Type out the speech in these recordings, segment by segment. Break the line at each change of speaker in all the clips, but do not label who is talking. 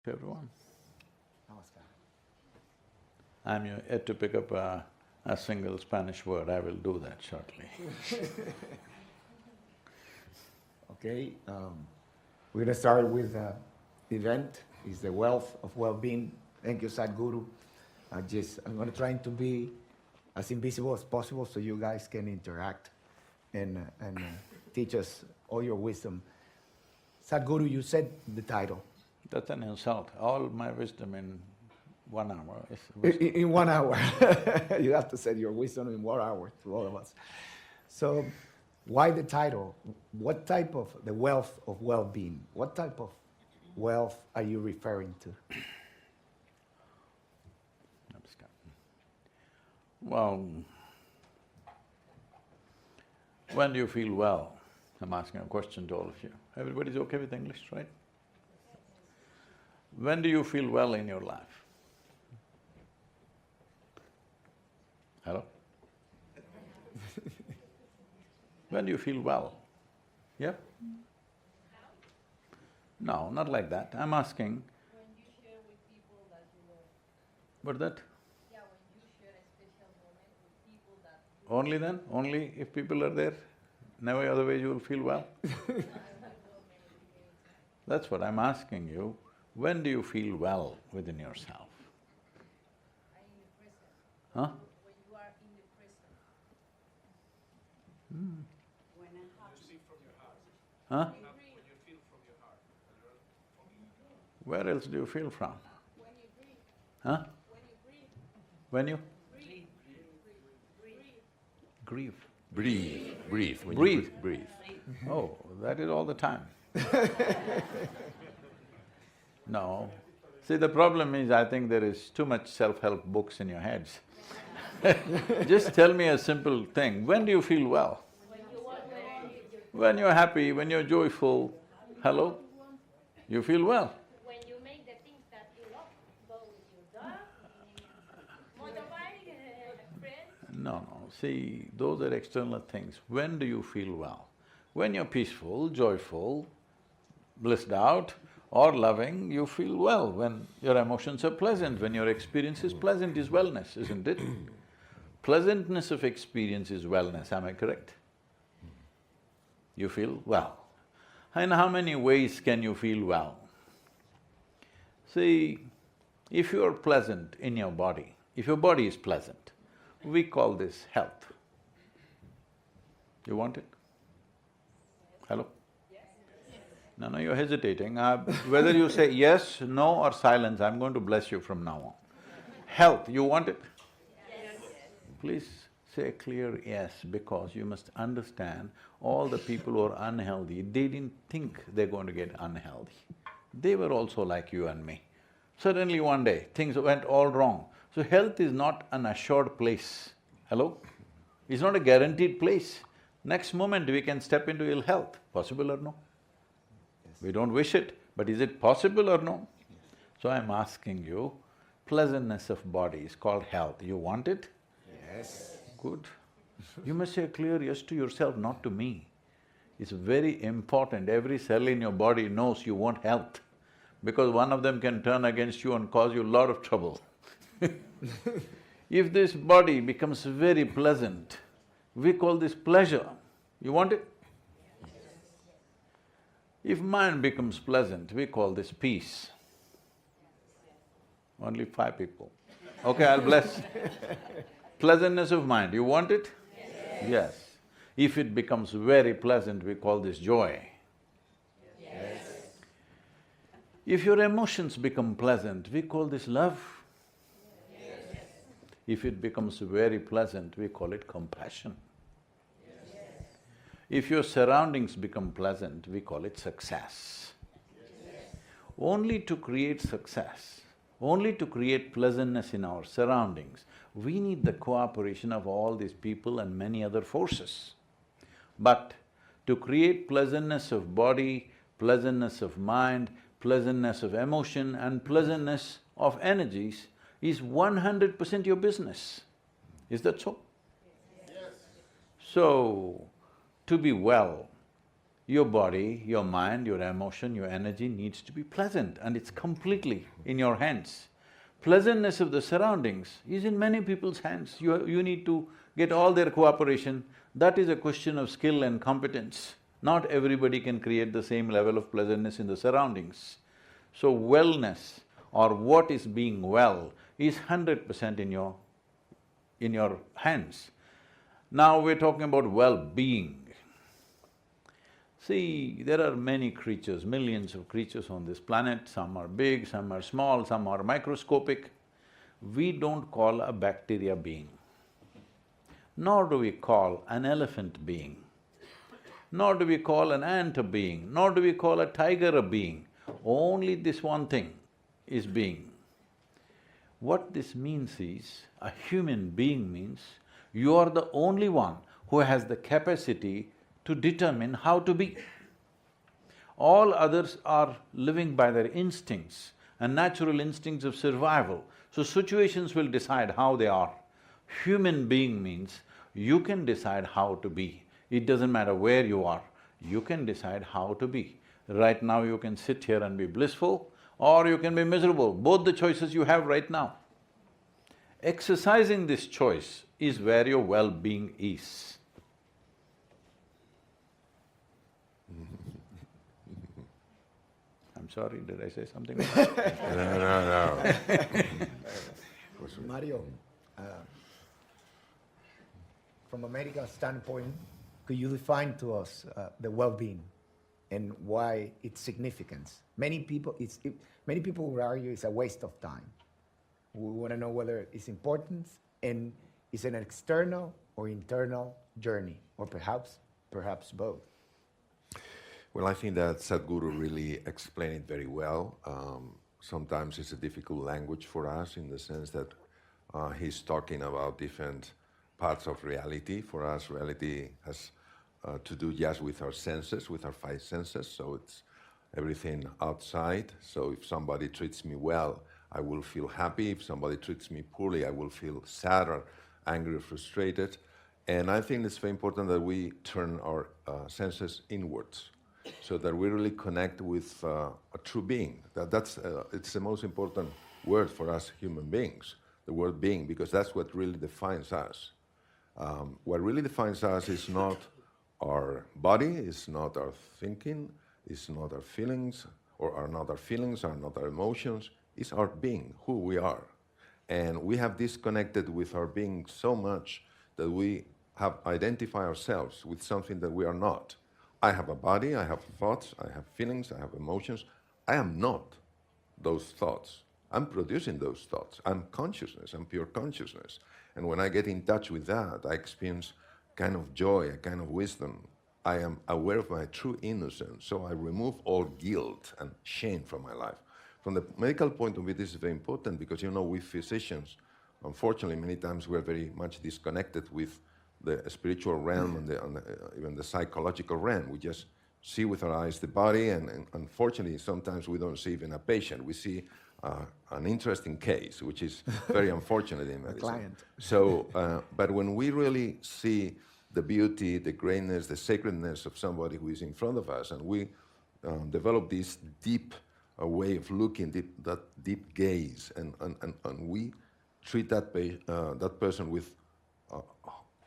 Everyone.
Namaskar.
I'm yet to pick up a single Spanish word. I will do that shortly.
Okay, we're going to start with the event. It's the wealth of well-being. Thank you, Sadhguru. I'm going to try to be as invisible as possible so you guys can interact and teach us all your wisdom. Sadhguru, you said the title.
That's an insult. All my wisdom in 1 hour is
In 1 hour. You have to say your wisdom in 1 hour to all of us. So, why the title? What type of the wealth of well-being? What type of wealth are you referring to?
Well, when do you feel well? I'm asking a question to all of you. Everybody's okay with English, right? When do you feel well in your life? Hello? When do you feel well? Yeah? No, not like that. I'm asking…
When you share with people that you love.
What's that?
Yeah, when you share a special moment with people that you
Only then? Only if people are there? Never other way you will feel well? That's what I'm asking you. When do you feel well within yourself?
are in the present.
Huh?
When you are in the present. When I have…
You see from your heart.
Huh?
When you feel from your heart.
Where else do you feel from?
When you breathe.
Huh?
When you breathe.
When you…
Breathe. Breathe.
grieve.
Breathe. When
Breathe.
you breathe.
Oh, that is all the time. No. See, the problem is, I think there is too much self-help books in your heads. Just tell me a simple thing, when do you feel well?
When you are well.
When you're happy, when you're joyful, hello? You feel well.
When you make the things that you love, go with your dog, motorbike, friends.
No, see, those are external things. When do you feel well? When you're peaceful, joyful, blissed out, or loving, you feel well. When your emotions are pleasant, when your experience is pleasant is wellness, isn't it? Pleasantness of experience is wellness, am I correct? You feel well. And how many ways can you feel well? See, if you are pleasant in your body, if your body is pleasant, we call this health. You want it? Hello? No, you're hesitating. Whether you say yes, no or silence, I'm going to bless you from now on. Health, you want it?
Yes.
Please say a clear yes, because you must understand all the people who are unhealthy, they didn't think they're going to get unhealthy. They were also like you and me. Suddenly one day, things went all wrong. So health is not an assured place. Hello? It's not a guaranteed place. Next moment we can step into ill health, possible or no? We don't wish it, but is it possible or no? So I'm asking you, pleasantness of body is called health. You want it?
Yes.
Good. You must say a clear yes to yourself, not to me. It's very important, every cell in your body knows you want health, because one of them can turn against you and cause you a lot of trouble. If this body becomes very pleasant, we call this pleasure. You want it? If mind becomes pleasant, we call this peace. Only 5 people. Okay, I'll bless. Pleasantness of mind, you want it? Yes. If it becomes very pleasant, we call this joy.
Yes.
If your emotions become pleasant, we call this love.
Yes.
If it becomes very pleasant, we call it compassion. If your surroundings become pleasant, we call it success. Only to create success, only to create pleasantness in our surroundings, we need the cooperation of all these people and many other forces. But to create pleasantness of body, pleasantness of mind, pleasantness of emotion and pleasantness of energies is 100% your business. Is that so?
Yes.
So, to be well, Your body, your mind, your emotion, your energy needs to be pleasant, and it's completely in your hands. Pleasantness of the surroundings is in many people's hands. You need to get all their cooperation. That is a question of skill and competence. Not everybody can create the same level of pleasantness in the surroundings. So wellness or what is being well is 100% in your hands. Now we're talking about well-being. See, there are many creatures, millions of creatures on this planet, some are big, some are small, some are microscopic. We don't call a bacteria being, nor do we call an elephant being, nor do we call an ant a being, nor do we call a tiger a being. Only this one thing is being. What this means is, a human being means you are the only one who has the capacity to determine how to be. All others are living by their instincts and natural instincts of survival, so situations will decide how they are. Human being means you can decide how to be. It doesn't matter where you are, you can decide how to be. Right now you can sit here and be blissful, or you can be miserable, both the choices you have right now. Exercising this choice is where your well-being is. I'm sorry, did I say something?
No.
Mario, from a medical standpoint, could you define to us the well-being and why its significance? Many people would argue it's a waste of time. We want to know whether it's important and is it an external or internal journey, or perhaps both.
Well, I think that Sadhguru really explained it very well. Sometimes it's a difficult language for us in the sense that he's talking about different parts of reality. For us, reality has to do just with our senses, with our five senses, so it's everything outside. So if somebody treats me well, I will feel happy. If somebody treats me poorly, I will feel sad or angry or frustrated. And I think it's very important that we turn our senses inwards, so that we really connect with a true being. It's the most important word for us human beings, the word being, because that's what really defines us. What really defines us is not our body, it's not our thinking, it's not our feelings, are not our emotions, it's our being, who we are. And we have disconnected with our being so much that we have identified ourselves with something that we are not. I have a body, I have thoughts, I have feelings, I have emotions. I am not those thoughts. I'm producing those thoughts. I'm consciousness, I'm pure consciousness. And when I get in touch with that, I experience kind of joy, a kind of wisdom. I am aware of my true innocence, so I remove all guilt and shame from my life. From the medical point of view, this is very important because, you know, we physicians, unfortunately, many times we're very much disconnected with the spiritual realm and even the psychological realm. We just see with our eyes the body, and unfortunately, sometimes we don't see even a patient. We see an interesting case, which is very unfortunate in medicine.
A client.
So, but when we really see the beauty, the greatness, the sacredness of somebody who is in front of us, and we develop this deep way of looking, that deep gaze, and we treat that person with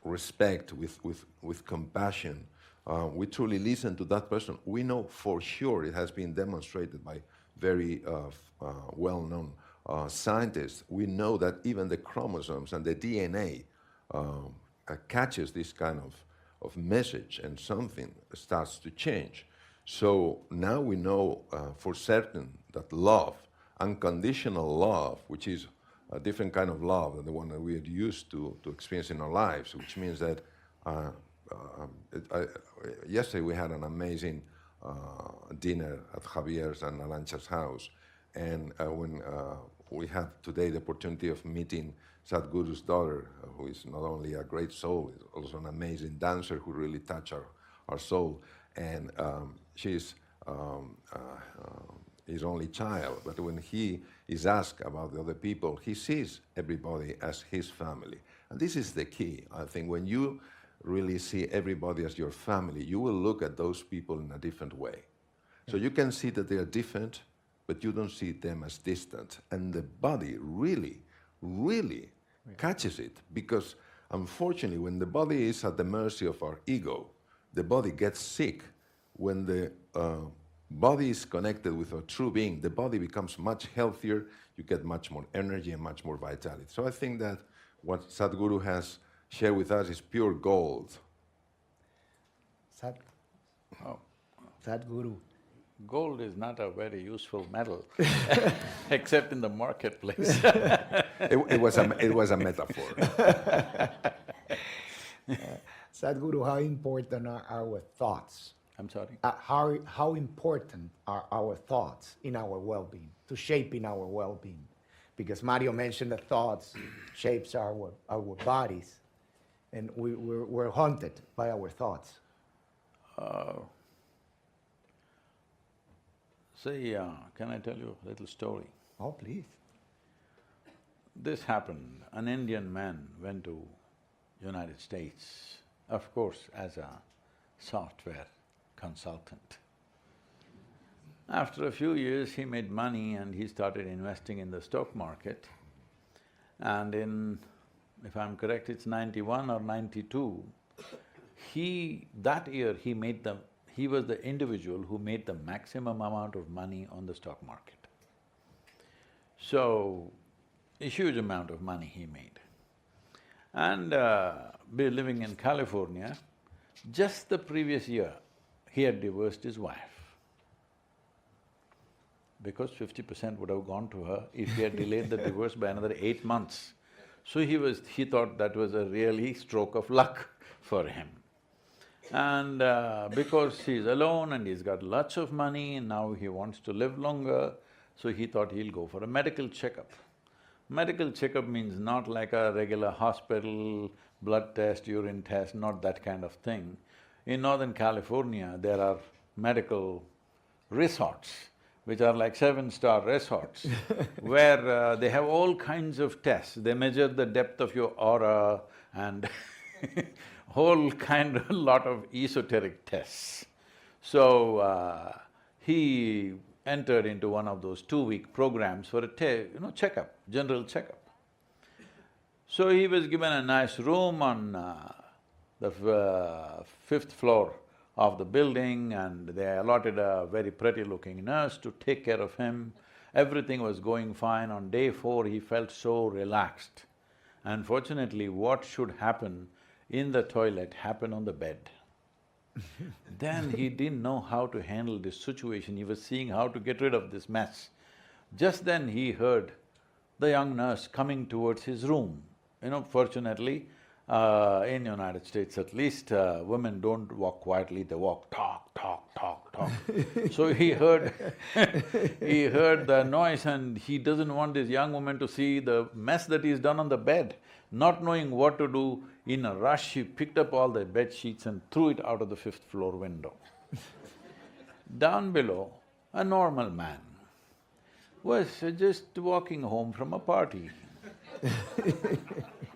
respect, with compassion. We truly listen to that person. We know for sure, it has been demonstrated by very well-known scientists. We know that even the chromosomes and the DNA catches this kind of message, and something starts to change. So now we know for certain that love, unconditional love, which is a different kind of love than the one that we are used to experience in our lives, which means that yesterday we had an amazing dinner at Javier's and Alancha's house, and when we had today the opportunity of meeting Sadhguru's daughter, who is not only a great soul, is also an amazing dancer who really touched our soul, and she's his only child, but when he is asked about the other people, he sees everybody as his family. And this is the key, I think. When you really see everybody as your family, you will look at those people in a different way. So you can see that they are different, but you don't see them as distant. And the body really, really catches it, because unfortunately, when the body is at the mercy of our ego, the body gets sick. When the body is connected with our true being, the body becomes much healthier, you get much more energy and much more vitality. So I think that what Sadhguru has shared with us is pure gold.
Sadhguru.
Gold is not a very useful metal, except in the marketplace.
It was a metaphor.
Sadhguru, how important are our thoughts?
I'm sorry?
How important are our thoughts in our well-being, to shape in our well-being? Because Mario mentioned that thoughts shapes our bodies, and we're haunted by our thoughts.
Can I tell you a little story?
Oh, please.
This happened. An Indian man went to United States, of course, as a software consultant. After a few years, he made money and he started investing in the stock market. And in, if I'm correct, it's 91 or 92, that year he was the individual who made the maximum amount of money on the stock market. So, a huge amount of money he made. And living in California, just the previous year, he had divorced his wife, because 50% would have gone to her if he had delayed the divorce by another 8 months. So he thought that was a really stroke of luck for him. And because he's alone and he's got lots of money and now he wants to live longer, so he thought he'll go for a medical checkup. Medical checkup means not like a regular hospital, blood test, urine test, not that kind of thing. In Northern California, there are medical resorts, which are like 7-star resorts, where they have all kinds of tests. They measure the depth of your aura and whole lot of esoteric tests. So, he entered into one of those 2-week programs for a checkup, general checkup. So he was given a nice room on the 5th floor of the building, and they allotted a very pretty-looking nurse to take care of him. Everything was going fine. On day 4, he felt so relaxed. Unfortunately, what should happen in the toilet happened on the bed. Then he didn't know how to handle this situation, he was seeing how to get rid of this mess. Just then he heard the young nurse coming towards his room. Fortunately, in United States at least, women don't walk quietly, they walk talk, talk, talk, talk. So he heard the noise and he doesn't want this young woman to see the mess that he's done on the bed. Not knowing what to do, in a rush he picked up all the bed sheets and threw it out of the 5th floor window. Down below, a normal man was just walking home from a party.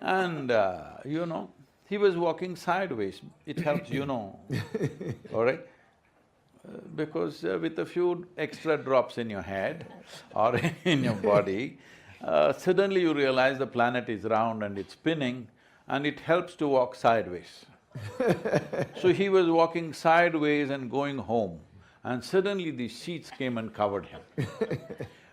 And, he was walking sideways, it helps, all right? Because with a few extra drops in your head or in your body, suddenly you realize the planet is round and it's spinning and it helps to walk sideways. So he was walking sideways and going home, and suddenly the sheets came and covered him.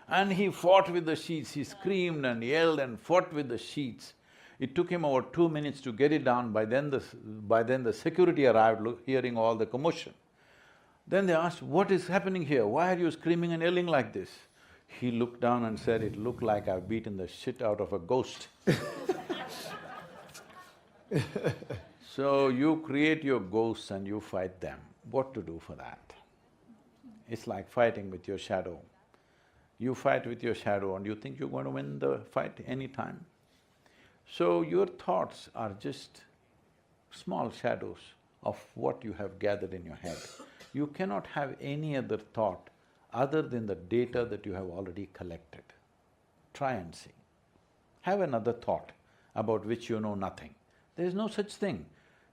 And he fought with the sheets, he screamed and yelled and fought with the sheets. It took him over 2 minutes to get it down. By then the security arrived, hearing all the commotion. Then they asked, "What is happening here? Why are you screaming and yelling like this?" He looked down and said, "It looked like I've beaten the shit out of a ghost." So you create your ghosts and you fight them. What to do for that? It's like fighting with your shadow. You fight with your shadow and you think you're going to win the fight any time. So your thoughts are just small shadows of what you have gathered in your head. You cannot have any other thought other than the data that you have already collected. Try and see. Have another thought about which you know nothing. There is no such thing.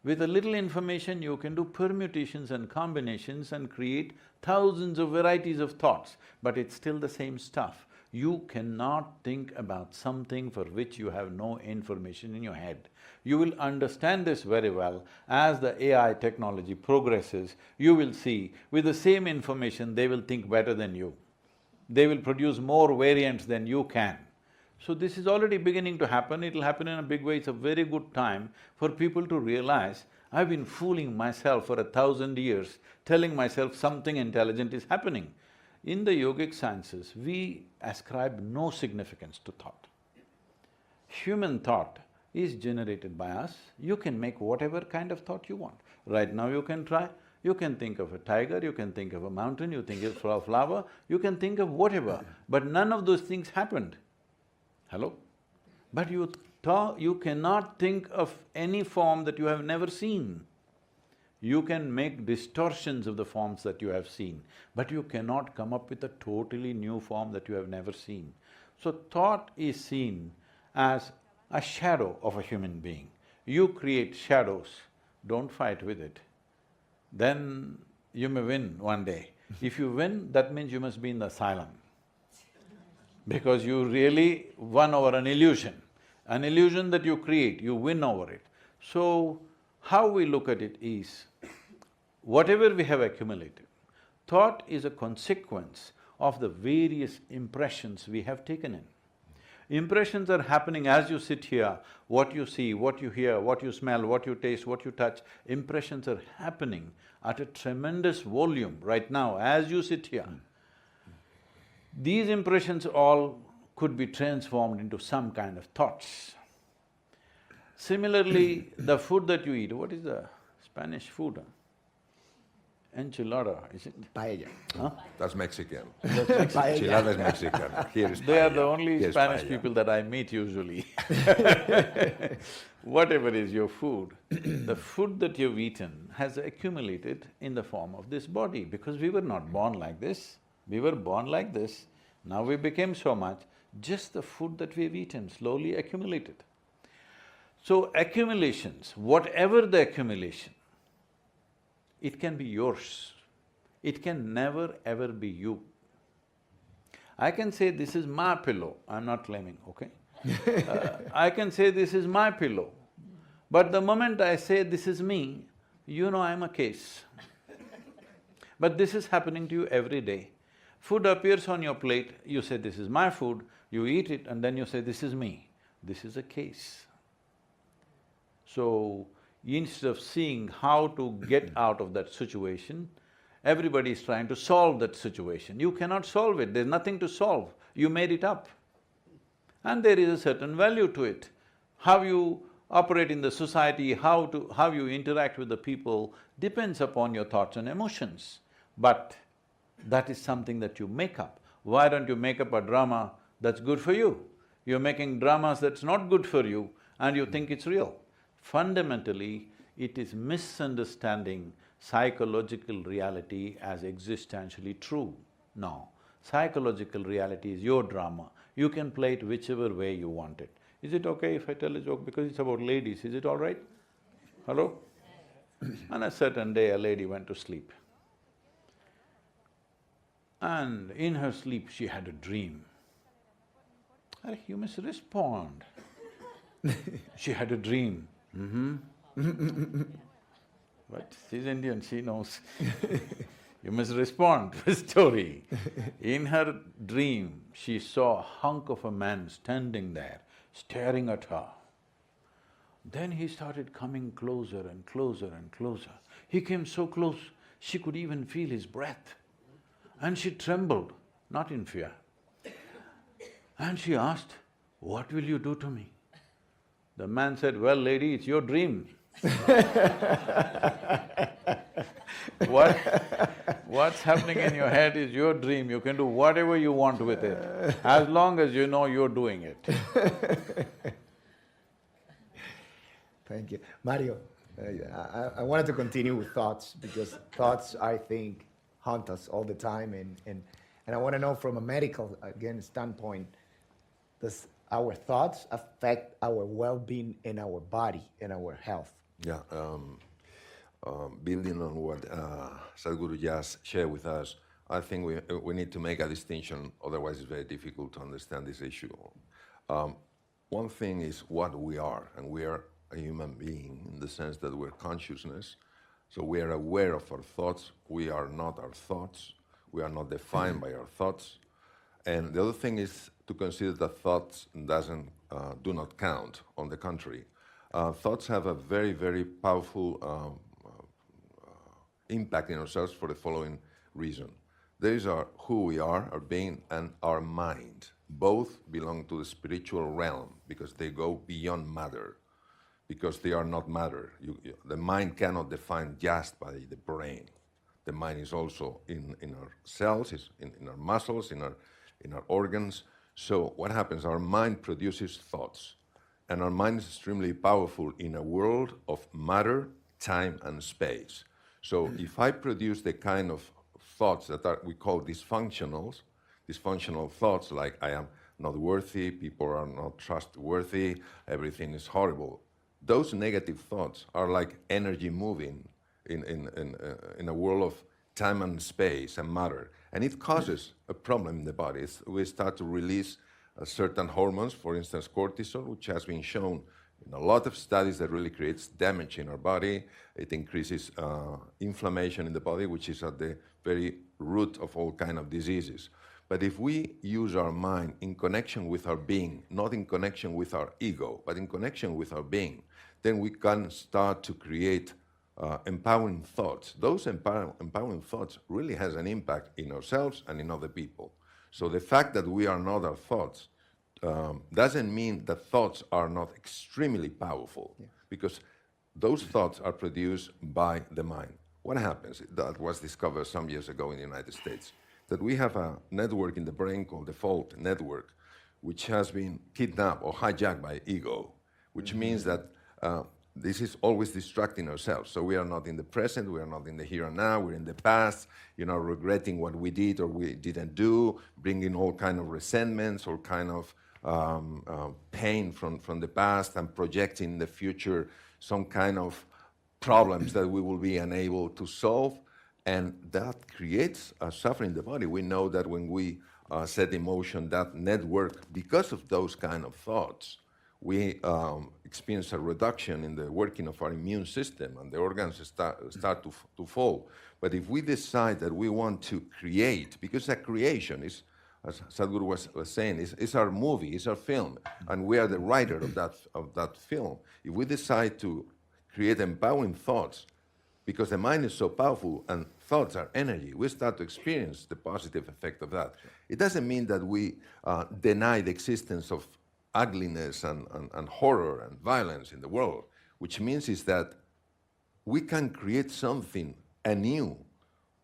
With a little information, you can do permutations and combinations and create thousands of varieties of thoughts, but it's still the same stuff. You cannot think about something for which you have no information in your head. You will understand this very well as the AI technology progresses. You will see, with the same information, they will think better than you. They will produce more variants than you can. So this is already beginning to happen, it'll happen in a big way. It's a very good time for people to realize, I've been fooling myself for 1,000 years, telling myself something intelligent is happening. In the yogic sciences, we ascribe no significance to thought. Human thought is generated by us, you can make whatever kind of thought you want. Right now you can try, you can think of a tiger, you can think of a mountain, you think of a flower, you can think of whatever, but none of those things happened. Hello? But you cannot think of any form that you have never seen. You can make distortions of the forms that you have seen, but you cannot come up with a totally new form that you have never seen. So thought is seen as a shadow of a human being. You create shadows, don't fight with it. Then you may win one day. If you win, that means you must be in the asylum, because you really won over an illusion. An illusion that you create, you win over it. So, how we look at it is, whatever we have accumulated, thought is a consequence of the various impressions we have taken in. Impressions are happening as you sit here, what you see, what you hear, what you smell, what you taste, what you touch, impressions are happening at a tremendous volume right now as you sit here. These impressions all could be transformed into some kind of thoughts. Similarly, the food that you eat, what is the Spanish food? Enchilada, is it?
Paella.
Huh?
That's Mexican.
Paella.
Enchilada is Mexican. Here is
They are the
paella.
only
Here's
Spanish
paella.
people that I meet usually. Whatever is your food, the food that you've eaten has accumulated in the form of this body, because we were not born like this. We were born like this, now we became so much, just the food that we've eaten slowly accumulated. So accumulations, whatever the accumulation, it can be yours. It can never ever be you. I can say this is my pillow, I'm not claiming, okay? I can say this is my pillow, but the moment I say this is me, you know I'm a case. But this is happening to you every day. Food appears on your plate, you say this is my food, you eat it and then you say this is me. This is a case. So, instead of seeing how to get out of that situation, everybody is trying to solve that situation. You cannot solve it, there's nothing to solve, you made it up. And there is a certain value to it. How you operate in the society, how you interact with the people depends upon your thoughts and emotions. But that is something that you make up. Why don't you make up a drama that's good for you? You're making dramas that's not good for you and you think it's real. Fundamentally, it is misunderstanding psychological reality as existentially true. No, psychological reality is your drama. You can play it whichever way you want it. Is it okay if I tell a joke? Because it's about ladies, is it all right? Hello? On a certain day, a lady went to sleep. And in her sleep, she had a dream. You must respond. She had a dream. But she's Indian, she knows. You must respond to the story. In her dream, she saw a hunk of a man standing there, staring at her. Then he started coming closer and closer and closer. He came so close, she could even feel his breath. And she trembled, not in fear. And she asked, "What will you do to me?" The man said, "Well, lady, it's your dream." What's happening in your head is your dream, you can do whatever you want with it, as long as you know you're doing it.
Thank you. Mario, I wanted to continue with thoughts, because thoughts, I think, haunt us all the time, and I want to know from a medical, again, standpoint, does our thoughts affect our well-being and our body and our health?
Yeah, building on what Sadhguru just shared with us, I think we need to make a distinction, otherwise it's very difficult to understand this issue. One thing is what we are, and we are a human being in the sense that we're consciousness, so we are aware of our thoughts, we are not our thoughts, we are not defined by our thoughts. And the other thing is to consider that thoughts do not count. On the contrary, thoughts have a very, very powerful impact in ourselves for the following reason. These are who we are, our being, and our mind. Both belong to the spiritual realm because they go beyond matter, because they are not matter. The mind cannot define just by the brain. The mind is also in our cells, is in our muscles, in our organs. So what happens? Our mind produces thoughts, and our mind is extremely powerful in a world of matter, time, and space. So if I produce the kind of thoughts that we call dysfunctional thoughts, like I am not worthy, people are not trustworthy, everything is horrible, those negative thoughts are like energy moving in a world of time and space and matter. And it causes a problem in the body. We start to release certain hormones, for instance, cortisol, which has been shown in a lot of studies that really creates damage in our body. It increases inflammation in the body, which is at the very root of all kind of diseases. But if we use our mind in connection with our being, not in connection with our ego, but in connection with our being, then we can start to create empowering thoughts. Those empowering thoughts really has an impact in ourselves and in other people. So the fact that we are not our thoughts doesn't mean that thoughts are not extremely powerful, because those thoughts are produced by the mind. What happens? That was discovered some years ago in the United States, that we have a network in the brain called the fault network, which has been kidnapped or hijacked by ego, which means that this is always distracting ourselves. So we are not in the present, we are not in the here and now, we're in the past, regretting what we did or we didn't do, bringing all kind of resentments, all kind of pain from the past, and projecting in the future some kind of problems that we will be unable to solve. And that creates a suffering in the body. We know that when we set in motion that network, because of those kind of thoughts, we experience a reduction in the working of our immune system, and the organs start to fall. But if we decide that we want to create, because a creation is, as Sadhguru was saying, is our movie, is our film, and we are the writer of that film. If we decide to create empowering thoughts, because the mind is so powerful and thoughts are energy, we start to experience the positive effect of that. It doesn't mean that we deny the existence of ugliness and horror and violence in the world, which means is that we can create something anew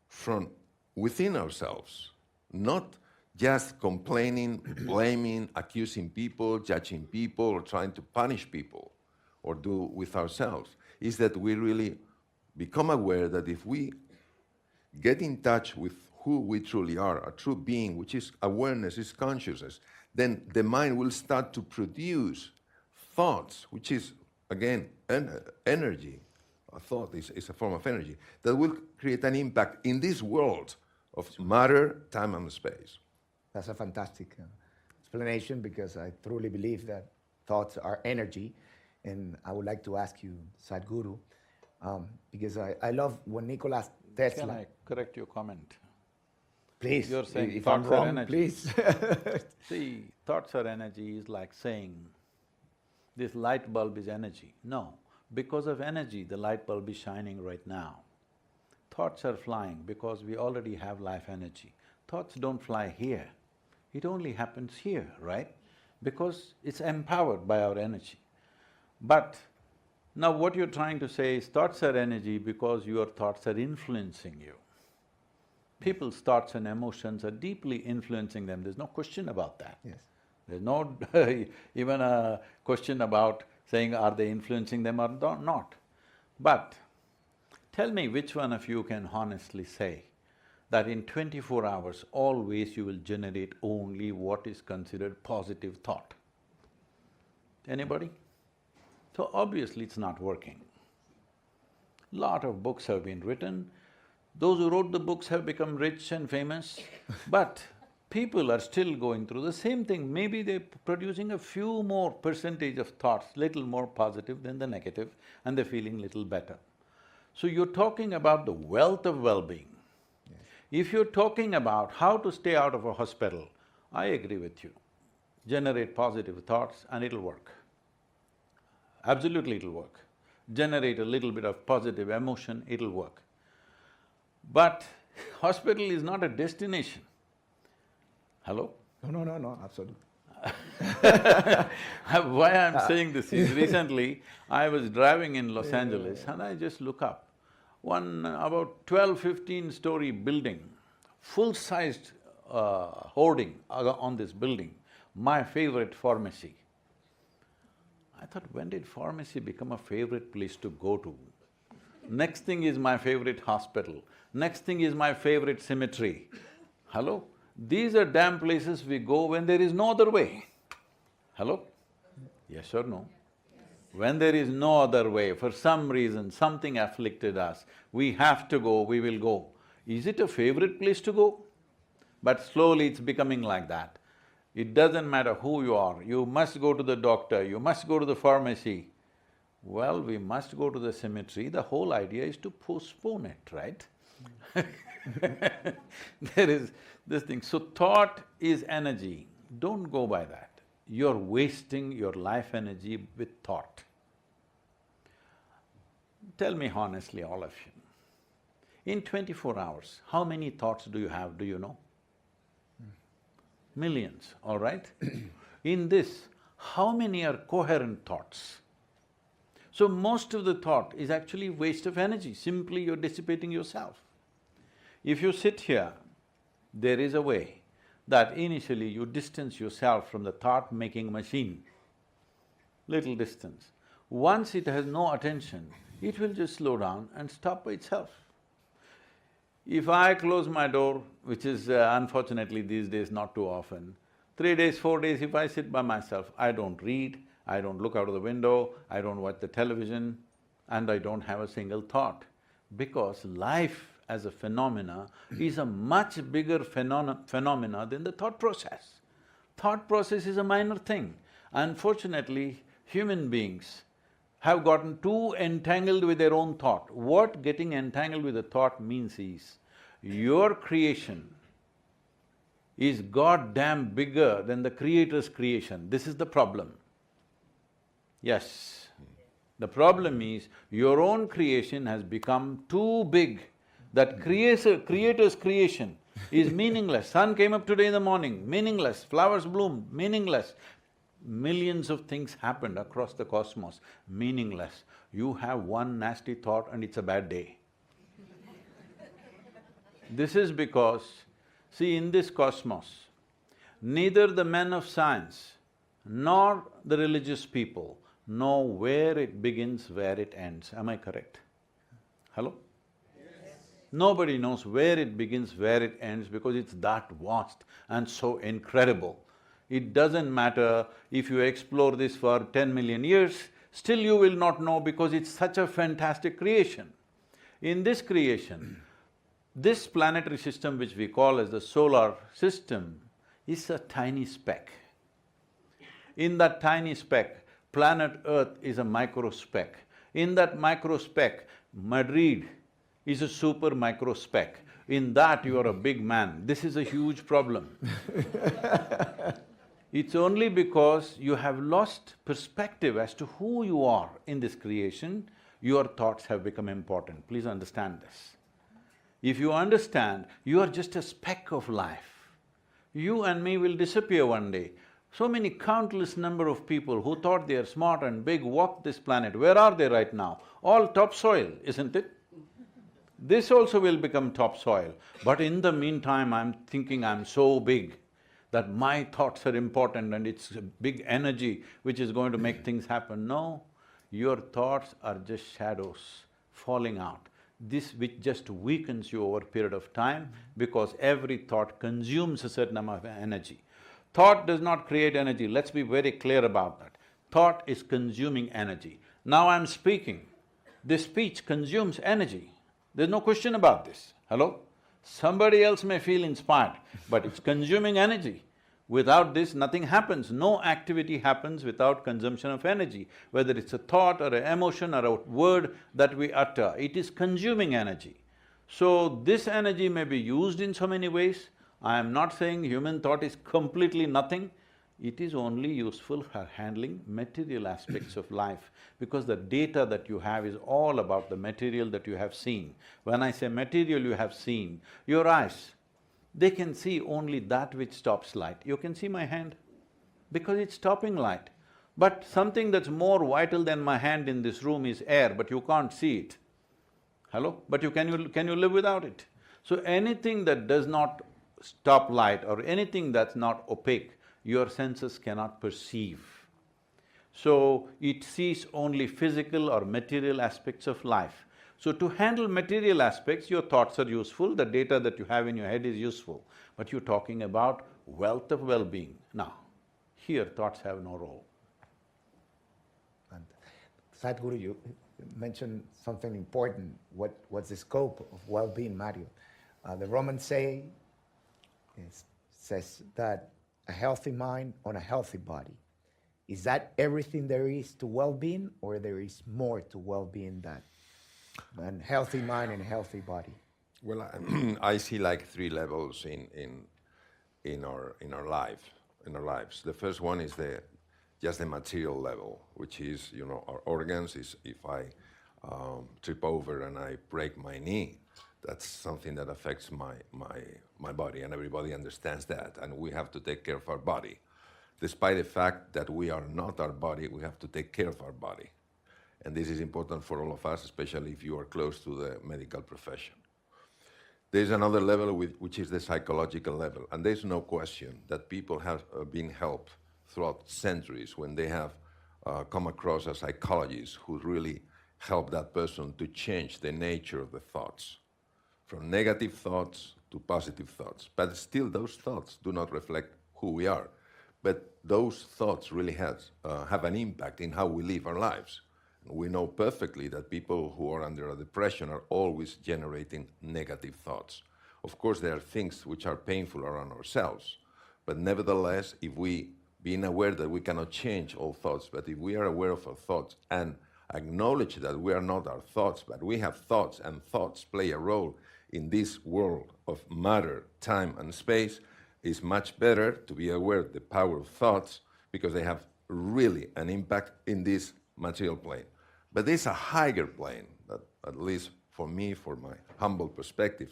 from within ourselves, not just complaining, blaming, accusing people, judging people, or trying to punish people or do with ourselves. Is that we really become aware that if we get in touch with who we truly are, a true being, which is awareness, is consciousness, then the mind will start to produce thoughts, which is, again, energy. A thought is a form of energy that will create an impact in this world of matter, time, and space.
That's a fantastic explanation, because I truly believe that thoughts are energy. And I would like to ask you, Sadhguru, because I love when Nikola Tesla...
Can I correct your comment?
Please,
You're saying
if I'm
thoughts are
wrong,
energy.
please.
See, thoughts are energy is like saying, this light bulb is energy. No, because of energy, the light bulb is shining right now. Thoughts are flying because we already have life energy. Thoughts don't fly here, it only happens here, right? Because it's empowered by our energy. But now what you're trying to say is thoughts are energy because your thoughts are influencing you. People's thoughts and emotions are deeply influencing them, there's no question about that.
Yes.
There's no even a question about saying are they influencing them or not. But tell me which one of you can honestly say that in 24 hours, always you will generate only what is considered positive thought? Anybody? So obviously it's not working. Lot of books have been written. Those who wrote the books have become rich and famous, but people are still going through the same thing. Maybe they're producing a few more percentage of thoughts, little more positive than the negative, and they're feeling little better. So you're talking about the wealth of well-being.
Yes.
If you're talking about how to stay out of a hospital, I agree with you. Generate positive thoughts and it'll work. Absolutely it'll work. Generate a little bit of positive emotion, it'll work. But hospital is not a destination. Hello?
No, absolutely.
Why I'm saying this is, recently I was driving in Los Angeles and I just look up. One about 12-15 story building, full-sized hoarding on this building, my favorite pharmacy. I thought, when did pharmacy become a favorite place to go to? Next thing is my favorite hospital, next thing is my favorite cemetery. Hello? These are damn places we go when there is no other way. Hello? Yes or no? When there is no other way, for some reason, something afflicted us, we have to go, we will go. Is it a favorite place to go? But slowly it's becoming like that. It doesn't matter who you are, you must go to the doctor, you must go to the pharmacy. Well, we must go to the cemetery, the whole idea is to postpone it, right? There is this thing. So thought is energy, don't go by that. You're wasting your life energy with thought. Tell me honestly, all of you, in 24 hours, how many thoughts do you have, do you know? Millions, all right? In this, how many are coherent thoughts? So most of the thought is actually waste of energy, simply you're dissipating yourself. If you sit here, there is a way that initially you distance yourself from the thought-making machine, little distance. Once it has no attention, it will just slow down and stop by itself. If I close my door, which is unfortunately these days not too often, 3 days, 4 days, if I sit by myself, I don't read, I don't look out of the window, I don't watch the television, and I don't have a single thought. Because life as a phenomena is a much bigger phenomena than the thought process. Thought process is a minor thing. Unfortunately, human beings have gotten too entangled with their own thought. What getting entangled with a thought means is, your creation is goddamn bigger than the Creator's creation. This is the problem. Yes. The problem is, your own creation has become too big. That Creator's creation is meaningless. Sun came up today in the morning, meaningless. Flowers bloomed, meaningless. Millions of things happened across the cosmos, meaningless. You have one nasty thought and it's a bad day. This is because, see, in this cosmos, neither the men of science nor the religious people know where it begins, where it ends. Am I correct? Hello? Yes. Nobody knows where it begins, where it ends, because it's that vast and so incredible. It doesn't matter if you explore this for 10 million years, still you will not know because it's such a fantastic creation. In this creation, this planetary system which we call as the solar system is a tiny speck. In that tiny speck, planet Earth is a micro speck. In that micro speck, Madrid is a super micro speck. In that you are a big man. This is a huge problem. It's only because you have lost perspective as to who you are in this creation, your thoughts have become important. Please understand this. If you understand, you are just a speck of life. You and me will disappear one day. So many countless number of people who thought they are smart and big walked this planet. Where are they right now? All topsoil, isn't it? This also will become topsoil. But in the meantime, I'm thinking I'm so big that my thoughts are important and it's a big energy which is going to make things happen. No, your thoughts are just shadows falling out. This which just weakens you over a period of time because every thought consumes a certain amount of energy. Thought does not create energy, let's be very clear about that. Thought is consuming energy. Now I'm speaking, This speech consumes energy. There's no question about this. Hello? Somebody else may feel inspired, but it's consuming energy. Without this, nothing happens. No activity happens without consumption of energy. Whether it's a thought or an emotion or a word that we utter, it is consuming energy. So, this energy may be used in so many ways. I am not saying human thought is completely nothing. It is only useful for handling material aspects of life, because the data that you have is all about the material that you have seen. When I say material you have seen, your eyes, they can see only that which stops light. You can see my hand, because it's stopping light. But something that's more vital than my hand in this room is air, but you can't see it. Hello? But can you live without it? So anything that does not stop light or anything that's not opaque, your senses cannot perceive. So, it sees only physical or material aspects of life. So, to handle material aspects, your thoughts are useful, the data that you have in your head is useful. But you're talking about wealth of well-being. Now, here thoughts have no role.
And Sadhguru, you mentioned something important. What's the scope of well-being, Mario? The Romans says that a healthy mind on a healthy body. Is that everything there is to well-being, or there is more to well-being than healthy mind and a healthy body?
Well, I see like three levels in our lives. The first one is just the material level, which is, you know, our organs. Is if I trip over and I break my knee, that's something that affects my body, and everybody understands that, and we have to take care of our body. Despite the fact that we are not our body, we have to take care of our body. And this is important for all of us, especially if you are close to the medical profession. There's another level which is the psychological level, and there's no question that people have been helped throughout centuries when they have come across a psychologist who really helped that person to change the nature of the thoughts, from negative thoughts to positive thoughts. But still, those thoughts do not reflect who we are. But those thoughts really have an impact in how we live our lives. We know perfectly that people who are under a depression are always generating negative thoughts. Of course, there are things which are painful around ourselves, but nevertheless, if we, being aware that we cannot change all thoughts, but if we are aware of our thoughts and acknowledge that we are not our thoughts, but we have thoughts, and thoughts play a role in this world of matter, time, and space, it's much better to be aware of the power of thoughts, because they have really an impact in this material plane. But there's a higher plane that, at least for me, from my humble perspective,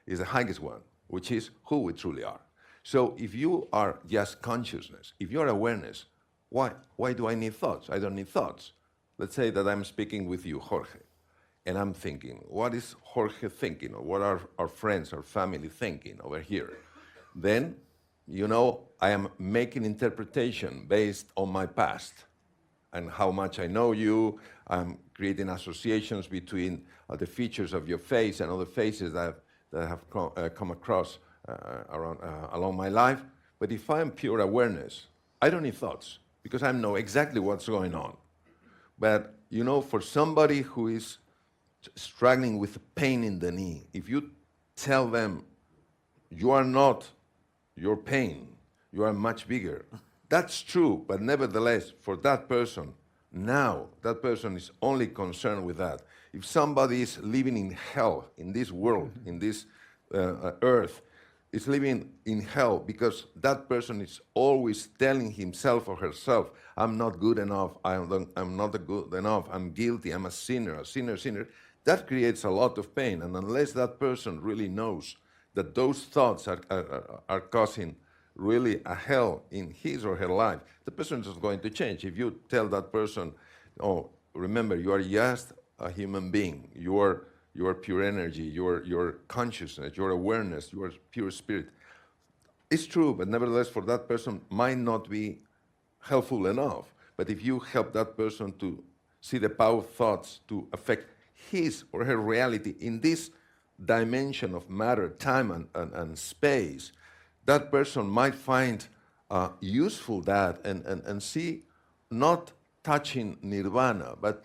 is the highest one, which is who we truly are. So if you are just consciousness, if you're awareness, why do I need thoughts? I don't need thoughts. Let's say that I'm speaking with you, Jorge, and I'm thinking, what is Jorge thinking? Or what are our friends, our family thinking over here? Then, you know, I am making interpretation based on my past and how much I know you. I'm creating associations between the features of your face and other faces that have come across along my life. But if I'm pure awareness, I don't need thoughts, because I know exactly what's going on. But, you know, for somebody who is struggling with pain in the knee, if you tell them you are not your pain, you are much bigger, that's true, but nevertheless, for that person, now, that person is only concerned with that. If somebody is living in hell, in this world, in this earth, is living in hell because that person is always telling himself or herself, I'm not good enough, I'm not good enough, I'm guilty, I'm a sinner, that creates a lot of pain. And unless that person really knows that those thoughts are causing really a hell in his or her life, the person is going to change. If you tell that person, oh, remember, you are just a human being, you are pure energy, your consciousness, your awareness, you are pure spirit. It's true, but nevertheless, for that person, might not be helpful enough. But if you help that person to see the power of thoughts to affect his or her reality in this dimension of matter, time, and space, that person might find useful that and see not touching nirvana, but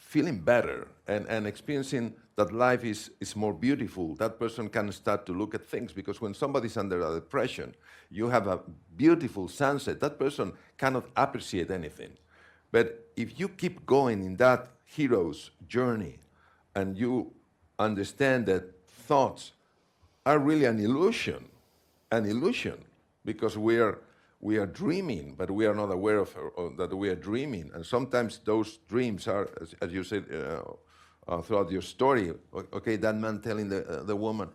feeling better and experiencing that life is more beautiful. That person can start to look at things, because when somebody's under a depression, you have a beautiful sunset, that person cannot appreciate anything. But if you keep going in that hero's journey and you understand that thoughts are really an illusion, because we are dreaming, but we are not aware of that we are dreaming. And sometimes those dreams are, as you said throughout your story, okay, that man telling the woman,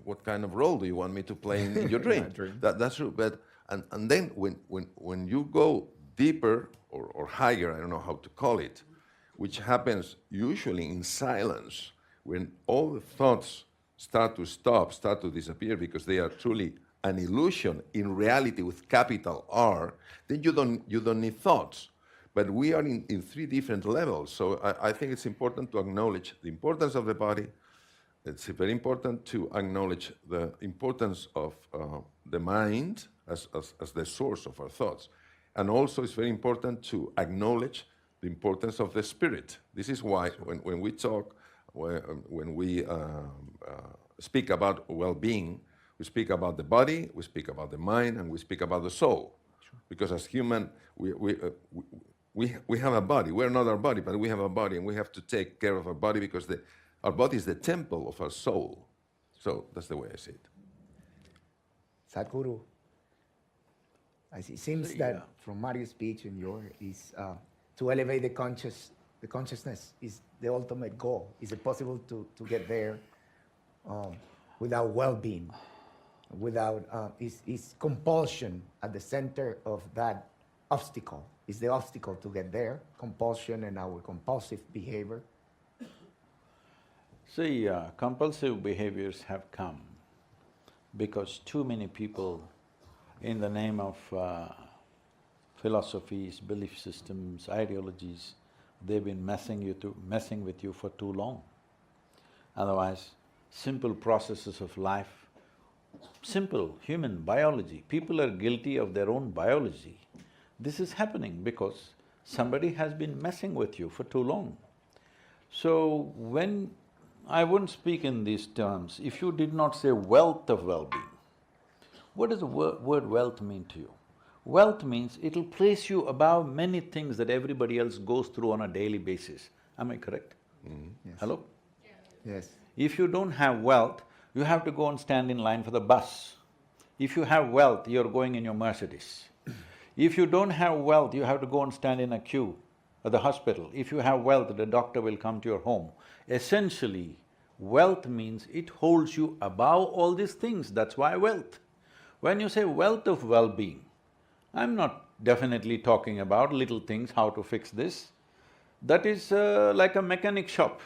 what kind of role do you want me to play in your dream? That's true. But and then when you go deeper or higher, I don't know how to call it, which happens usually in silence, when all the thoughts start to disappear because they are truly an illusion in reality with capital R, then you don't need thoughts. But we are in three different levels. So I think it's important to acknowledge the importance of the body. It's very important to acknowledge the importance of the mind as the source of our thoughts. And also it's very important to acknowledge the importance of the spirit. This is why when we talk, when we speak about well-being, we speak about the body, we speak about the mind, and we speak about the soul. Sure. Because as human, we have a body. We're not our body, but we have a body, and we have to take care of our body because our body is the temple of our soul. So that's the way I see it.
Sadhguru, it seems that from Mario's speech and yours is to elevate the consciousness is the ultimate goal. Is it possible to get there without well-being? Without is compulsion at the center of that obstacle? Is the obstacle to get there compulsion and our compulsive behavior?
See, compulsive behaviors have come because too many people, in the name of philosophies, belief systems, ideologies, they've been messing with you for too long. Otherwise, simple processes of life, simple human biology, people are guilty of their own biology. This is happening because somebody has been messing with you for too long. So when… I wouldn't speak in these terms if you did not say wealth of well-being. What does the word wealth mean to you? Wealth means it'll place you above many things that everybody else goes through on a daily basis. Am I correct?
Mm-hmm. Yes.
Hello?
Yes.
If you don't have wealth, you have to go and stand in line for the bus. If you have wealth, you're going in your Mercedes. If you don't have wealth, you have to go and stand in a queue at the hospital. If you have wealth, the doctor will come to your home. Essentially, wealth means it holds you above all these things, that's why wealth. When you say wealth of well-being, I'm not definitely talking about little things, how to fix this. That is like a mechanic shop.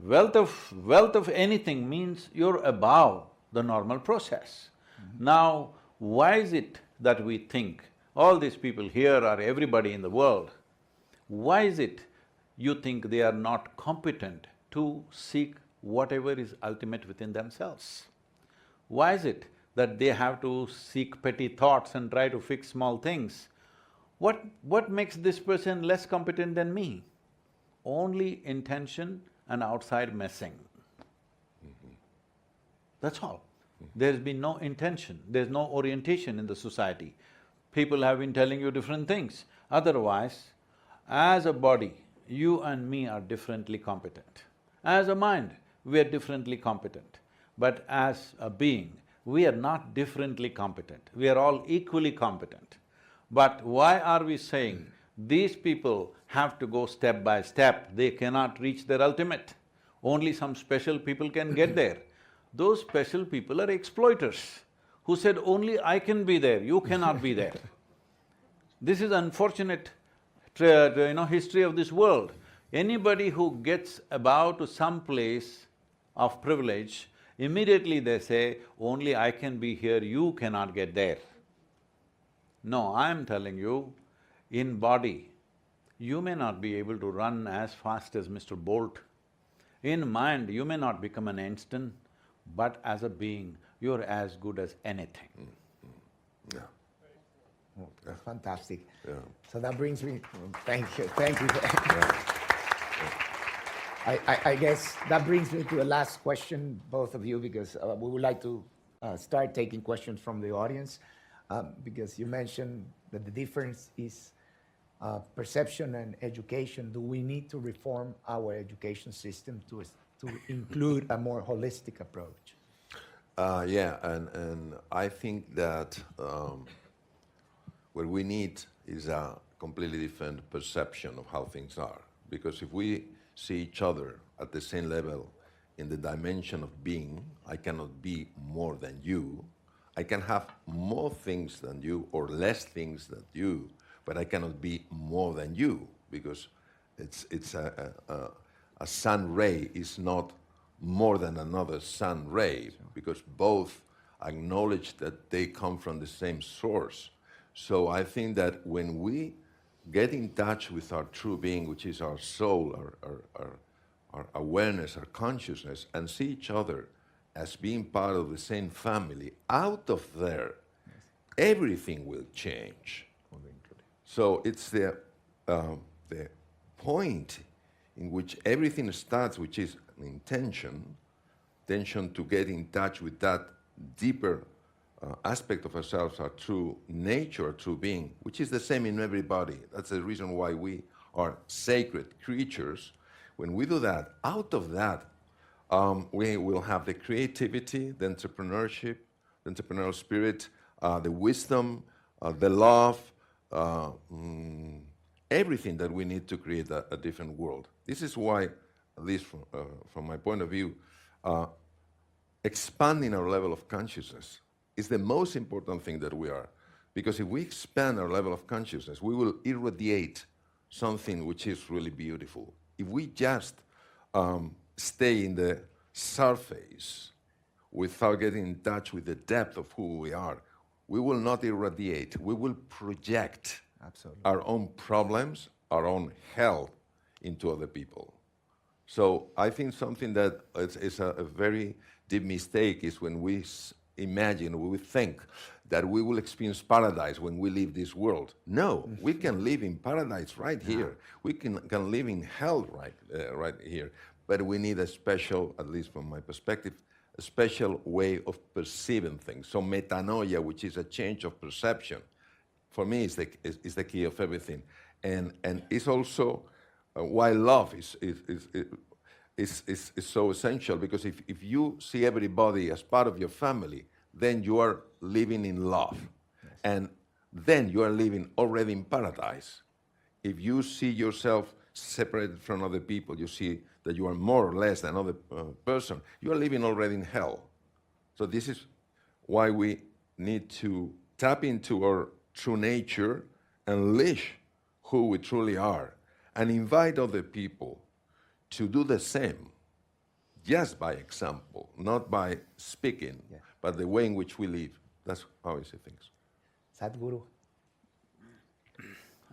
Wealth of anything means you're above the normal process. Now, why is it that we think all these people here are everybody in the world? Why is it you think they are not competent to seek whatever is ultimate within themselves? Why is it that they have to seek petty thoughts and try to fix small things? What makes this person less competent than me? Only intention and outside messing. That's all. There's been no intention, there's no orientation in the society. People have been telling you different things. Otherwise, as a body, you and me are differently competent. As a mind, we are differently competent. But as a being, we are not differently competent, we are all equally competent. But why are we saying these people have to go step by step, they cannot reach their ultimate? Only some special people can get there. Those special people are exploiters who said, only I can be there, you cannot be there. This is unfortunate history of this world. Anybody who gets above to some place of privilege, immediately they say, only I can be here, you cannot get there. No, I'm telling you, in body, you may not be able to run as fast as Mr. Bolt. In mind, you may not become an Einstein, but as a being, you're as good as anything.
Yeah.
Oh, that's fantastic.
Yeah.
So that brings me… Thank you. Yeah. I guess that brings me to the last question, both of you, because we would like to start taking questions from the audience, because you mentioned that the difference is perception and education. Do we need to reform our education system to include a more holistic approach?
Yeah, and I think that what we need is a completely different perception of how things are. Because if we see each other at the same level in the dimension of being, I cannot be more than you. I can have more things than you or less things than you, but I cannot be more than you, because it's a sun ray is not more than another sun ray, because both acknowledge that they come from the same source. So I think that when we get in touch with our true being, which is our soul, our awareness, our consciousness, and see each other as being part of the same family, out of there, everything will change. So it's the point in which everything starts, which is an intention to get in touch with that deeper aspect of ourselves, our true nature, our true being, which is the same in everybody. That's the reason why we are sacred creatures. When we do that, out of that, we will have the creativity, the entrepreneurship, the entrepreneurial spirit, the wisdom, the love, everything that we need to create a different world. This is why, at least from my point of view, expanding our level of consciousness is the most important thing that we are. Because if we expand our level of consciousness, we will irradiate something which is really beautiful. If we just stay in the surface without getting in touch with the depth of who we are, we will not irradiate. We will project our own problems, our own hell into other people. So I think something that is a very deep mistake is when we imagine, we think that we will experience paradise when we leave this world. No, we can live in paradise right here. We can live in hell right here. But we need a special, at least from my perspective, a special way of perceiving things. So metanoia, which is a change of perception, for me is the key of everything. And it's also why love is so essential, because if you see everybody as part of your family, then you are living in love. Yes. And then you are living already in paradise. If you see yourself separated from other people, you see that you are more or less than another person, you are living already in hell. So this is why we need to tap into our true nature, unleash who we truly are, and invite other people to do the same, just by example, not by speaking, but the way in which we live. That's how I see things.
Sadhguru?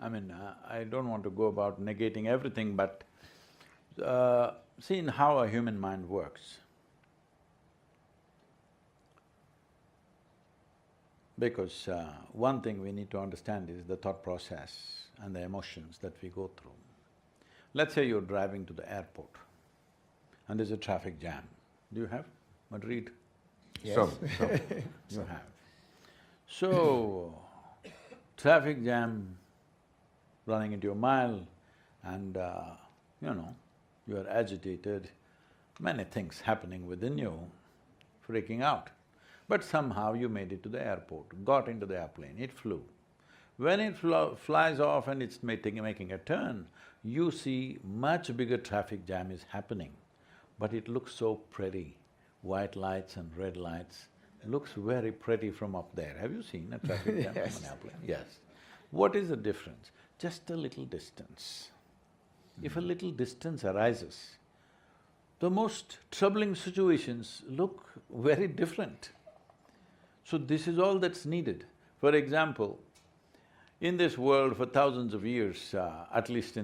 I mean, I don't want to go about negating everything, but seeing how a human mind works. Because one thing we need to understand is the thought process and the emotions that we go through. Let's say you're driving to the airport and there's a traffic jam. Do you have Madrid?
Yes.
Some.
You have. So, traffic jam, running into a mile, and you are agitated, many things happening within you, freaking out. But somehow you made it to the airport, got into the airplane, it flew. When it flies off and it's making a turn, you see much bigger traffic jam is happening, but it looks so pretty. White lights and red lights, looks very pretty from up there. Have you seen a traffic jam from an airplane? Yes. What is the difference? Just a little distance. If a little distance arises, the most troubling situations look very different. So this is all that's needed. For example, in this world for thousands of years, at least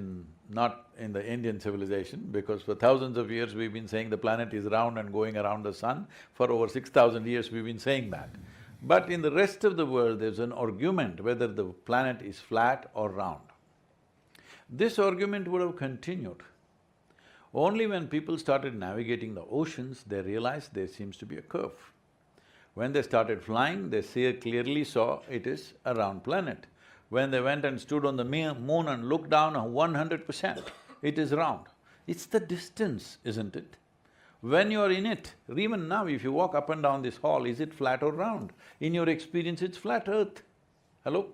not in the Indian civilization, because for thousands of years we've been saying the planet is round and going around the sun, for over 6,000 years we've been saying that. But in the rest of the world, there's an argument whether the planet is flat or round. This argument would have continued Only when people started navigating the oceans, they realized there seems to be a curve. When they started flying, they clearly saw it is a round planet. When they went and stood on the moon and looked down 100%, it is round. It's the distance, isn't it? When you're in it, even now if you walk up and down this hall, is it flat or round? In your experience, it's flat earth. Hello?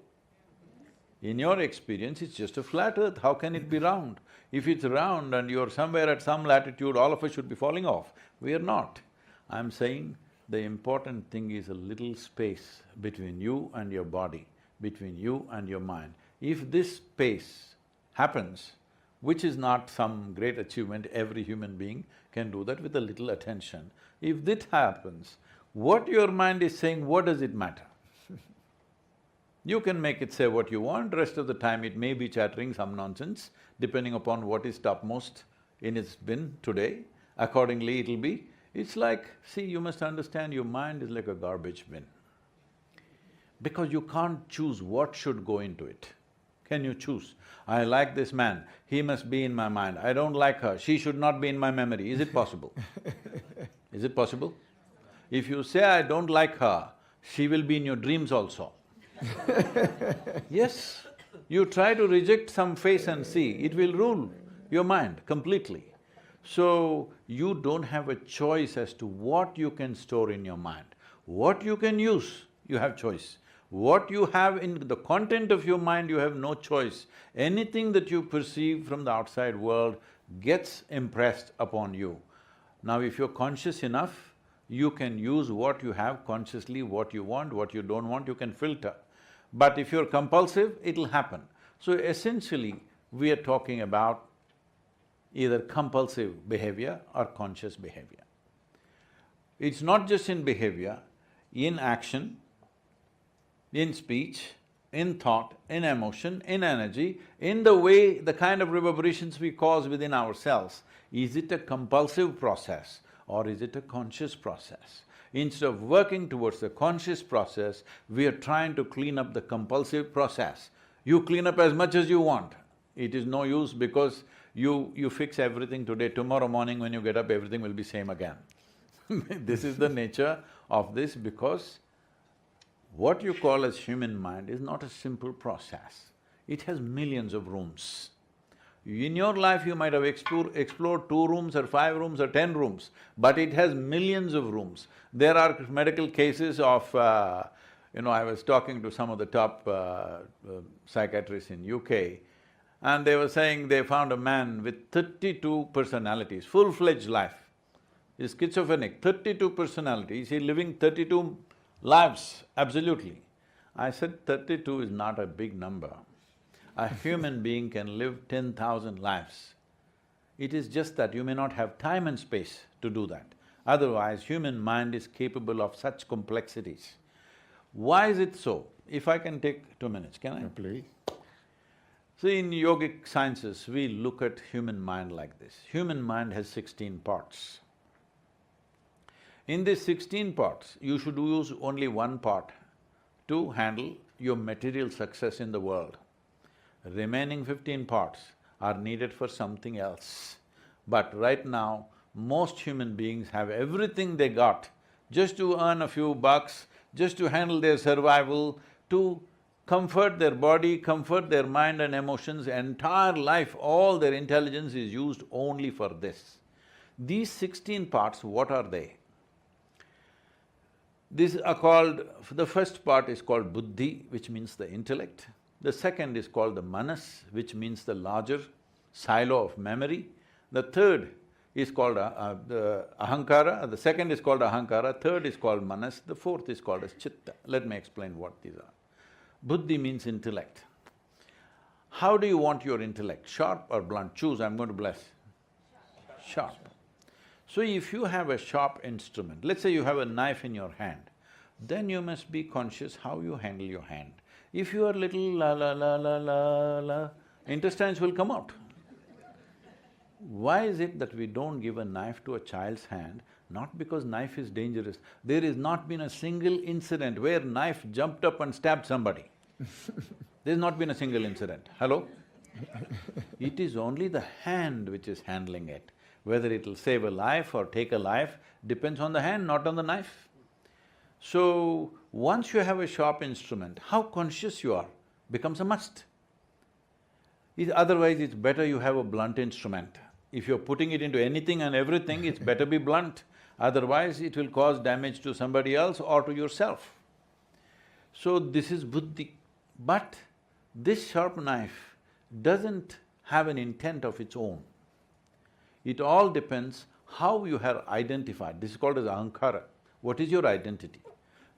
In your experience, it's just a flat earth, how can it be round? If it's round and you're somewhere at some latitude, all of us should be falling off. We are not. I'm saying the important thing is a little space between you and your body, between you and your mind. If this space happens, which is not some great achievement, every human being can do that with a little attention. If that happens, what your mind is saying, what does it matter? You can make it say what you want, rest of the time it may be chattering some nonsense, depending upon what is topmost in its bin today, accordingly it'll be. It's like, see, you must understand your mind is like a garbage bin. Because you can't choose what should go into it. Can you choose? I like this man, he must be in my mind. I don't like her, she should not be in my memory. Is it possible? Is it possible? If you say, I don't like her, she will be in your dreams also. Yes, you try to reject some face and see, it will rule your mind completely. So, you don't have a choice as to what you can store in your mind. What you can use, you have choice. What you have in the content of your mind, you have no choice. Anything that you perceive from the outside world gets impressed upon you. Now, if you're conscious enough, you can use what you have consciously, what you want, what you don't want, you can filter. But if you're compulsive, it'll happen. So essentially, we are talking about either compulsive behavior or conscious behavior. It's not just in behavior, in action, in speech, in thought, in emotion, in energy, in the way, the kind of reverberations we cause within ourselves. Is it a compulsive process or is it a conscious process? Instead of working towards the conscious process, we are trying to clean up the compulsive process. You clean up as much as you want. It is no use because you fix everything today, tomorrow morning when you get up, everything will be same again. This is the nature of this because what you call as human mind is not a simple process. It has millions of rooms. In your life, you might have explored 2 rooms or 5 rooms or 10 rooms, but it has millions of rooms. There are medical cases of, I was talking to some of the top psychiatrists in UK, and they were saying they found a man with 32 personalities, full-fledged life. He's schizophrenic, 32 personalities, he's living 32 lives, absolutely. I said, 32 is not a big number. A human being can live 10,000 lives. It is just that you may not have time and space to do that. Otherwise, human mind is capable of such complexities. Why is it so? If I can take 2 minutes, can I?
Please.
See, in yogic sciences, we look at human mind like this. Human mind has 16 parts. In these 16 parts, you should use only one part to handle your material success in the world. Remaining 15 parts are needed for something else. But right now, most human beings have everything they got just to earn a few bucks, just to handle their survival, to comfort their body, comfort their mind and emotions. Entire life, all their intelligence is used only for this. These 16 parts, what are they? These are called… the first part is called buddhi, which means the intellect. The second is called the manas, which means the larger silo of memory. The third is called the ahankara, the second is called ahankara, third is called manas, the fourth is called as chitta. Let me explain what these are. Buddhi means intellect. How do you want your intellect, sharp or blunt? Choose, I'm going to bless. Sharp. So if you have a sharp instrument, let's say you have a knife in your hand, then you must be conscious how you handle your hand. If you are little la la la la la la, intestines will come out. Why is it that we don't give a knife to a child's hand? Not because knife is dangerous. There has not been a single incident where knife jumped up and stabbed somebody. There's not been a single incident. Hello? It is only the hand which is handling it. Whether it'll save a life or take a life depends on the hand, not on the knife. So, once you have a sharp instrument, how conscious you are becomes a must. Otherwise, it's better you have a blunt instrument. If you're putting it into anything and everything, it's better be blunt. Otherwise, it will cause damage to somebody else or to yourself. So, this is buddhi. But this sharp knife doesn't have an intent of its own. It all depends how you have identified. This is called as ahankara. What is your identity?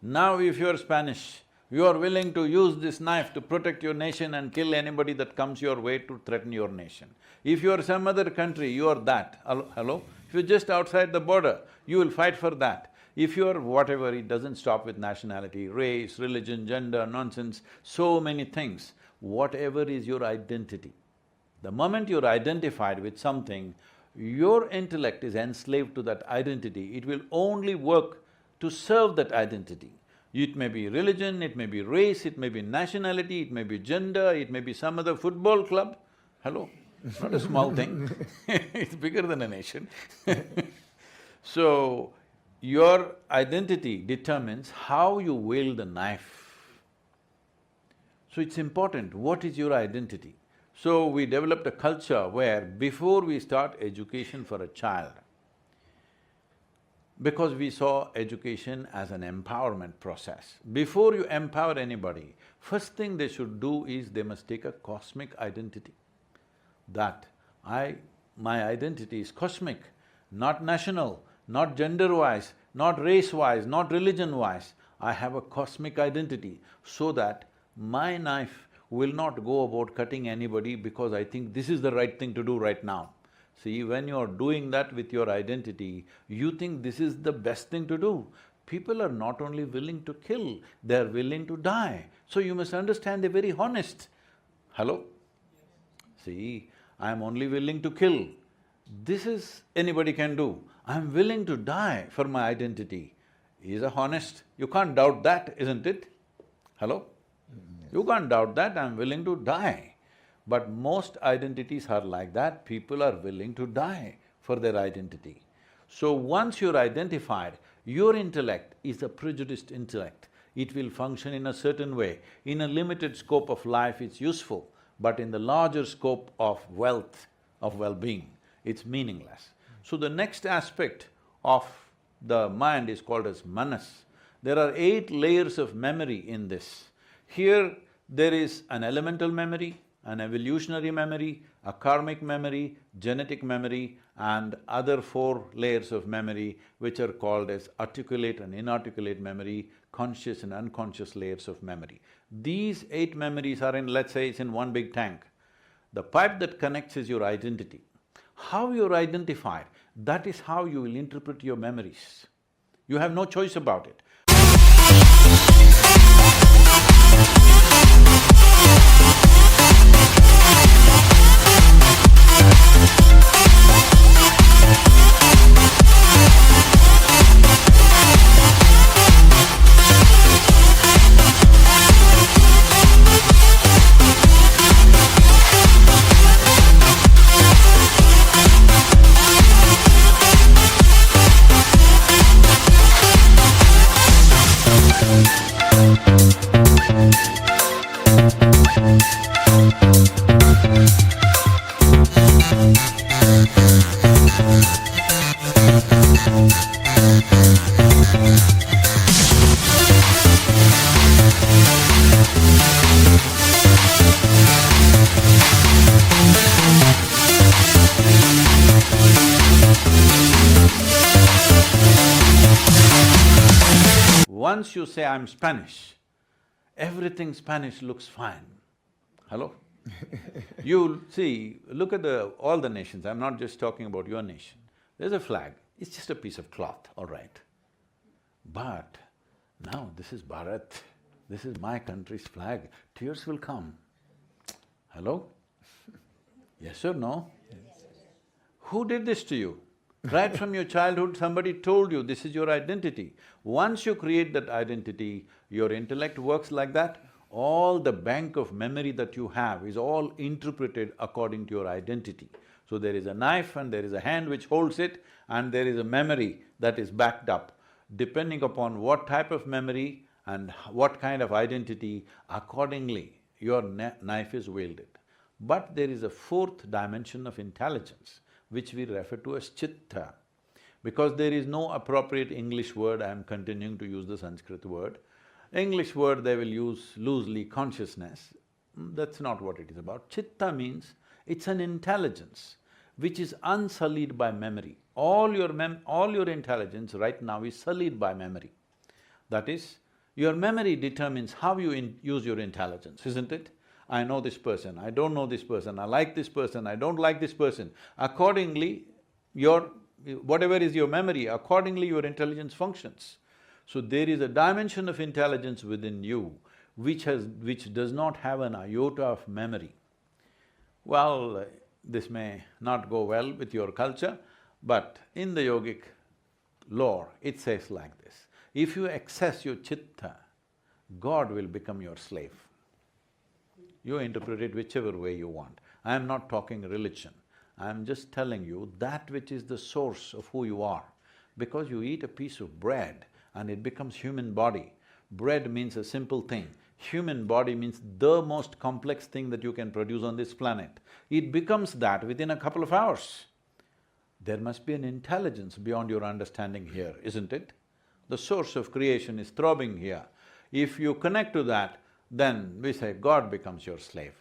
Now if you're Spanish, you are willing to use this knife to protect your nation and kill anybody that comes your way to threaten your nation. If you are some other country, you are that. Hello? If you're just outside the border, you will fight for that. If you are whatever, it doesn't stop with nationality, race, religion, gender, nonsense, so many things. Whatever is your identity, the moment you're identified with something, your intellect is enslaved to that identity. It will only work to serve that identity. It may be religion, it may be race, it may be nationality, it may be gender, it may be some other football club. Hello? It's not a small thing, it's bigger than a nation. So, your identity determines how you wield the knife. So it's important, what is your identity? So we developed a culture where before we start education for a child, because we saw education as an empowerment process, before you empower anybody, first thing they should do is they must take a cosmic identity. That my identity is cosmic, not national, not gender-wise, not race-wise, not religion-wise. I have a cosmic identity so that my knife will not go about cutting anybody because I think this is the right thing to do right now. See, when you're doing that with your identity, you think this is the best thing to do. People are not only willing to kill, they're willing to die. So you must understand they're very honest. Hello? See, I'm only willing to kill. This is anybody can do. I'm willing to die for my identity. Is a honest, you can't doubt that, isn't it? Hello? You can't doubt that, I'm willing to die. But most identities are like that, people are willing to die for their identity. So once you're identified, your intellect is a prejudiced intellect. It will function in a certain way. In a limited scope of life, it's useful, but in the larger scope of wealth, of well-being, it's meaningless. So the next aspect of the mind is called as manas. There are 8 layers of memory in this. Here, there is an elemental memory, an evolutionary memory, a karmic memory, genetic memory, and other 4 layers of memory which are called as articulate and inarticulate memory, conscious and unconscious layers of memory. These 8 memories are in, let's say it's in one big tank. The pipe that connects is your identity. How you're identified, that is how you will interpret your memories. You have no choice about it. Once you say, I'm Spanish, everything Spanish looks fine. Hello? You see, look at all the nations, I'm not just talking about your nation. There's a flag, it's just a piece of cloth, all right. But now this is Bharat, this is my country's flag, tears will come. Hello? Yes or no? Yes. Who did this to you? Right from your childhood, somebody told you this is your identity. Once you create that identity, your intellect works like that, all the bank of memory that you have is all interpreted according to your identity. So there is a knife and there is a hand which holds it, and there is a memory that is backed up. Depending upon what type of memory and what kind of identity, accordingly your knife is wielded. But there is a fourth dimension of intelligence, which we refer to as chitta. Because there is no appropriate English word, I am continuing to use the Sanskrit word. English word they will use loosely, consciousness. That's not what it is about. Chitta means it's an intelligence which is unsullied by memory. All your intelligence right now is sullied by memory. That is, your memory determines how you use your intelligence, isn't it? I know this person, I don't know this person, I like this person, I don't like this person. Accordingly, whatever is your memory, accordingly your intelligence functions. So there is a dimension of intelligence within you which does not have an iota of memory. Well, this may not go well with your culture, but in the yogic lore, it says like this: if you access your chitta, God will become your slave. You interpret it whichever way you want. I am not talking religion, I am just telling you that which is the source of who you are. Because you eat a piece of bread and it becomes human body. Bread means a simple thing. Human body means the most complex thing that you can produce on this planet. It becomes that within a couple of hours. There must be an intelligence beyond your understanding here, isn't it? The source of creation is throbbing here. If you connect to that, then we say God becomes your slave.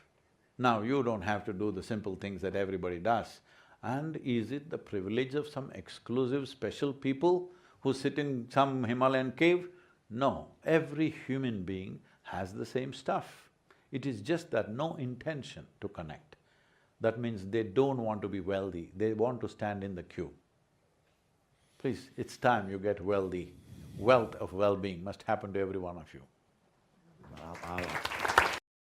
Now you don't have to do the simple things that everybody does. And is it the privilege of some exclusive special people who sit in some Himalayan cave? No, every human being has the same stuff. It is just that no intention to connect. That means they don't want to be wealthy, they want to stand in the queue. Please, it's time you get wealthy. Wealth of well-being must happen to every one of you.
Wow.